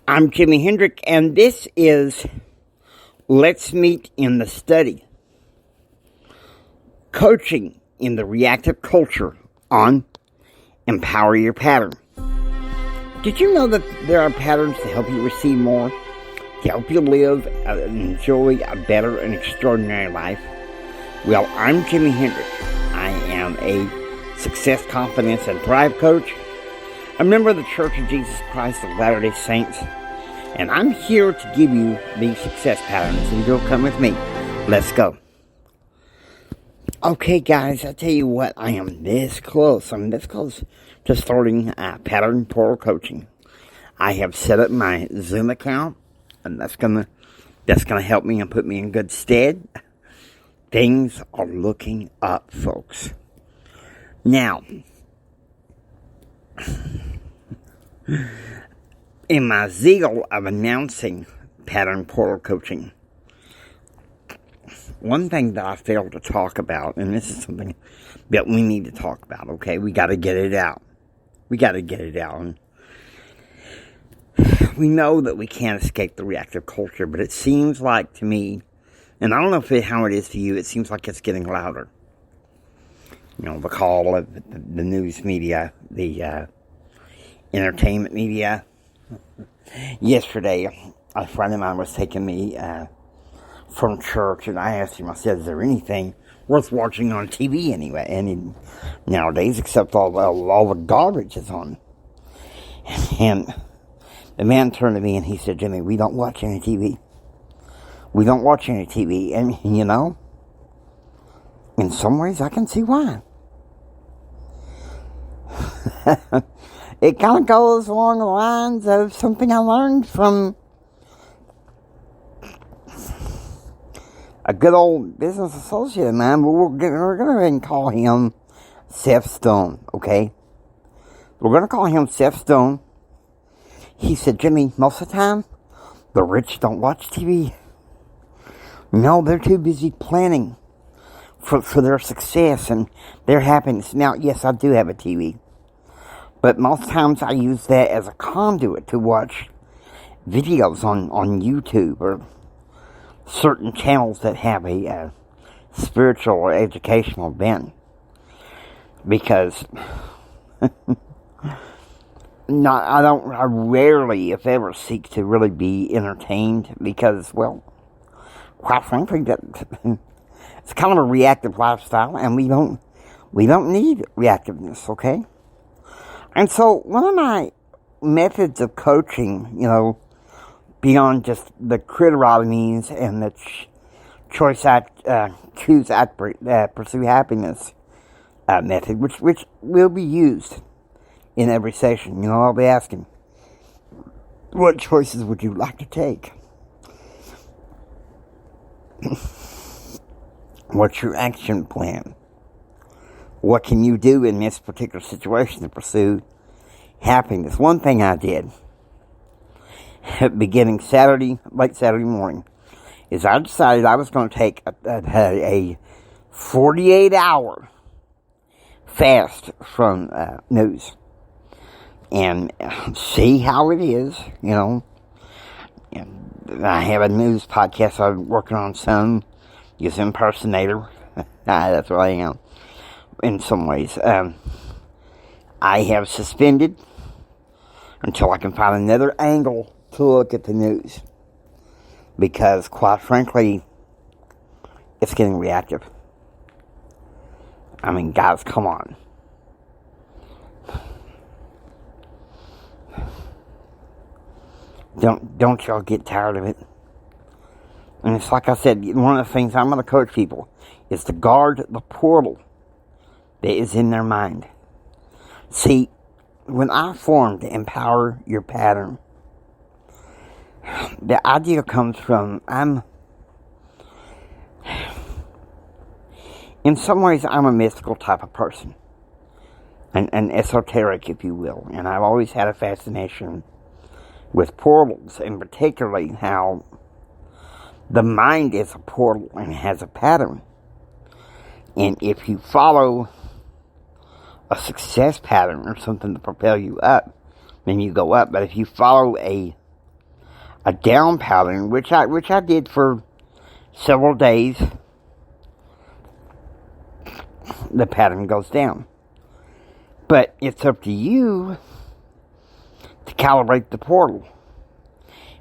I'm Jimi Hendrick, and this is Let's Meet in the Study. Coaching in the reactive culture on Empower Your Pattern. Did you know that there are patterns to help you receive more, to help you live and enjoy a better and extraordinary life? Well, I'm Jimi Hendrick. I am a success, confidence, and thrive coach, a member of the Church of Jesus Christ of Latter-day Saints, and I'm here to give you these success patterns, and you'll come with me. Let's go. Okay, guys, I tell you what, I am this close. I'm this close to starting pattern portal coaching. I have set up my Zoom account, and that's gonna help me and put me in good stead. Things are looking up, folks. Now, in my zeal of announcing pattern portal coaching, one thing that I failed to talk about, and this is something that we need to talk about, okay? We got to get it out. And we know that we can't escape the reactive culture, but it seems like to me, and I don't know how it is to you, it seems like it's getting louder. You know, the call of the news media, the entertainment media. Yesterday, a friend of mine was taking me from church, and I asked him, I said, is there anything worth watching on TV anyway? And nowadays, except all the garbage is on. And the man turned to me and he said, Jimmy, we don't watch any TV. We don't watch any TV. And, you know, in some ways, I can see why. It kind of goes along the lines of something I learned from a good old business associate of mine, but we're going to go ahead and call him Seth Stone, okay? We're going to call him Seth Stone. He said, Jimmy, most of the time, the rich don't watch TV. No, they're too busy planning for their success and their happiness. Now, yes, I do have a TV. But most times I use that as a conduit to watch videos on YouTube or certain channels that have a spiritual or educational bent. Because I rarely, if ever, seek to really be entertained because, well, quite frankly, that it's kind of a reactive lifestyle, and we don't need reactiveness, okay? And so, one of my methods of coaching, you know, beyond just the critterotomies and the pursue happiness method, which will be used in every session. You know, I'll be asking, what choices would you like to take? What's your action plan? What can you do in this particular situation to pursue happiness? One thing I did, beginning late Saturday morning, is I decided I was going to take a 48-hour fast from news and see how it is, you know. And I have a news podcast I'm working on some. Use impersonator. That's what I am. In some ways, I have suspended until I can find another angle to look at the news. Because, quite frankly, it's getting reactive. I mean, guys, come on. Don't y'all get tired of it? And it's like I said, one of the things I'm going to coach people is to guard the portal that is in their mind. See, when I formed Empower Your Pattern, the idea comes from, in some ways, I'm a mystical type of person. An esoteric, if you will. And I've always had a fascination with portals, and particularly how the mind is a portal and has a pattern. And if you follow a success pattern or something to propel you up, then you go up. But if you follow a a down pattern, which I did for several days, the pattern goes down. But it's up to you to calibrate the portal.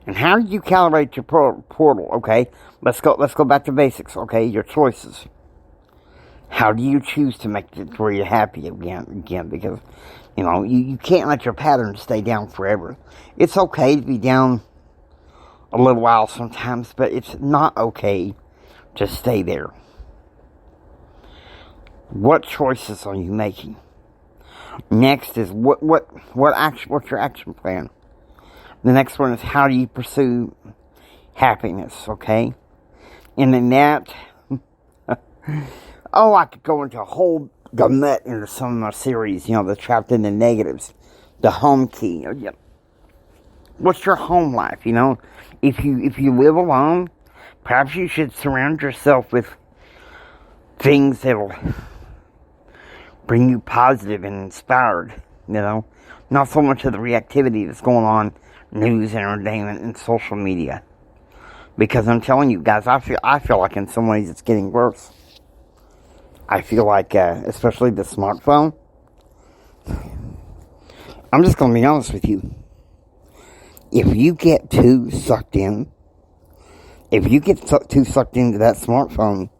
And how do you calibrate your portal? Okay, let's go back to basics. Okay, your choices. How do you choose to make it where you're happy again? Because, you can't let your pattern stay down forever. It's okay to be down a little while sometimes, but it's not okay to stay there. What choices are you making? Next is what's your action plan? The next one is how do you pursue happiness, okay? And then that, I could go into a whole gamut into some of my series, the Trapped in the Negatives, the Home Key. What's your home life, If you live alone, perhaps you should surround yourself with things that'll bring you positive and inspired, Not so much of the reactivity that's going on, news, entertainment, and social media. Because I'm telling you guys, I feel like in some ways it's getting worse. I feel like, especially the smartphone, I'm just going to be honest with you. If you get too sucked in, if you get too sucked into that smartphone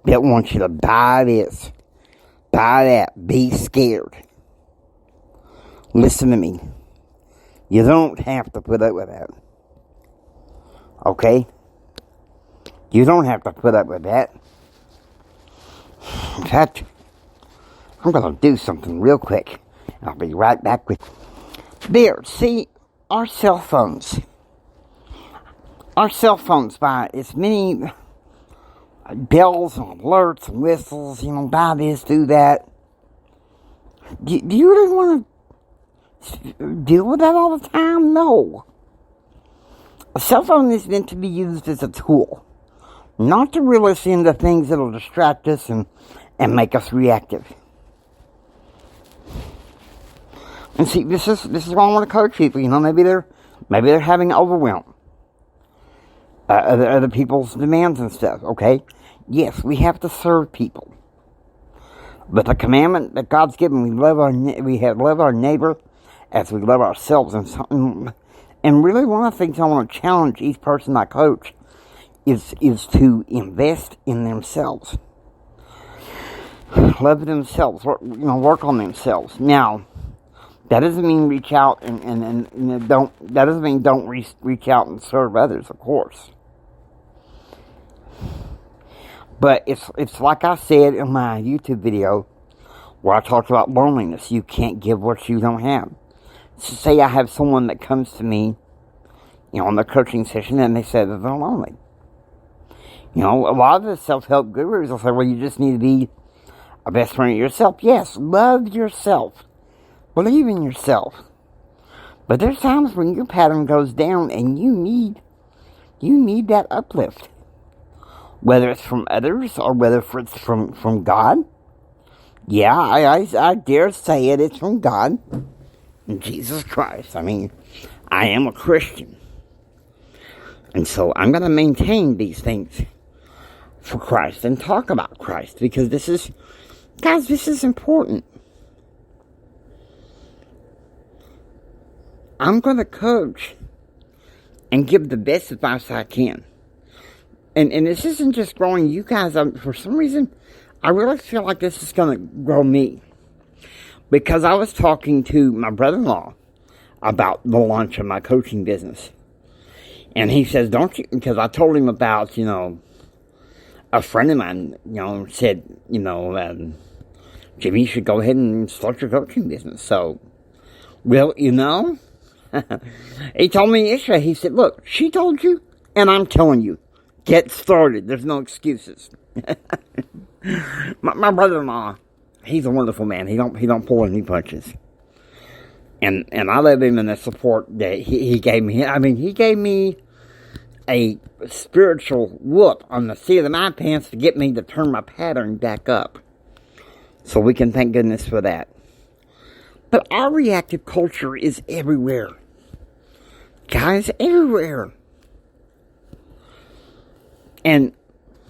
that wants you to buy this, buy that, be scared, listen to me. You don't have to put up with that. Okay? You don't have to put up with that. In fact, I'm going to do something real quick. I'll be right back with you. There, see, our cell phones buy as many bells and alerts and whistles, buy this, do that. Do you really want to deal with that all the time? No. A cell phone is meant to be used as a tool, not to reel us into things that'll distract us and make us reactive. And see, this is why I want to coach people. Maybe they're having overwhelm. Other people's demands and stuff. Okay, yes, we have to serve people, but the commandment that God's given, we love our neighbor as we love ourselves. And really, one of the things I want to challenge each person I coach is to invest in themselves, love themselves, work on themselves. Now, that doesn't mean reach out and don't. That doesn't mean don't reach out and serve others, of course. But it's like I said in my YouTube video where I talked about loneliness. You can't give what you don't have. So say I have someone that comes to me, on the coaching session, and they say that they're lonely. A lot of the self-help gurus will say, well, you just need to be a best friend of yourself. Yes, love yourself. Believe in yourself. But there's times when your pattern goes down and you need that uplift. Whether it's from others or whether it's from God. Yeah, I dare say it's from God. Jesus Christ. I mean, I am a Christian. And so I'm going to maintain these things for Christ and talk about Christ, because this is important. I'm going to coach and give the best advice I can. And this isn't just growing you guys up. For some reason, I really feel like this is going to grow me. Because I was talking to my brother-in-law about the launch of my coaching business. And he says, don't you, because I told him about, a friend of mine, said, Jimmy, you should go ahead and start your coaching business. So, well, he told me yesterday, he said, look, she told you, and I'm telling you, get started. There's no excuses. my brother-in-law, he's a wonderful man. He don't pull any punches. And I love him in the support that he gave me. I mean, he gave me a spiritual whoop on the seat of my pants to get me to turn my pattern back up. So we can thank goodness for that. But our reactive culture is everywhere. Guys, everywhere. And,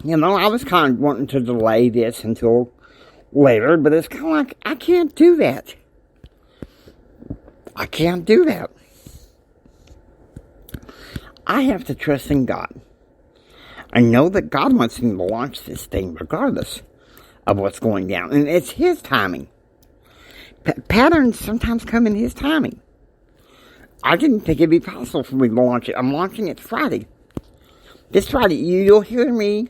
you know, I was kind of wanting to delay this until later, but it's kind of like, I can't do that. I can't do that. I have to trust in God. I know that God wants me to launch this thing regardless of what's going down. And it's His timing. Patterns sometimes come in His timing. I didn't think it'd be possible for me to launch it. I'm launching it Friday. This Friday, you'll hear me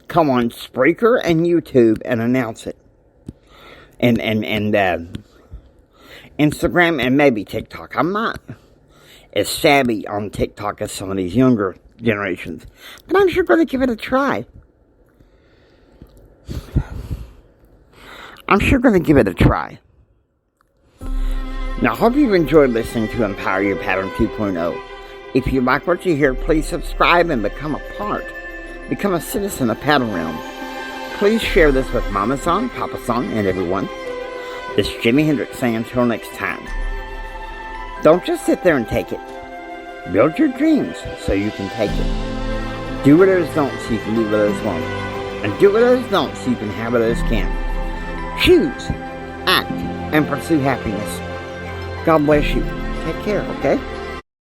come on Spreaker and YouTube and announce it. And Instagram and maybe TikTok. I'm not as savvy on TikTok as some of these younger generations, but I'm sure going to give it a try. I'm sure going to give it a try. Now, I hope you've enjoyed listening to Empower Your Pattern 2.0. If you like what you hear, please subscribe and become a citizen of Pattern Realm. Please share this with Mama San, Papa San, and everyone. This is Jimi Hendrix saying until next time. Don't just sit there and take it. Build your dreams so you can take it. Do what others don't so you can do what others won't. And do what others don't so you can have what others can. Choose, act, and pursue happiness. God bless you. Take care, okay?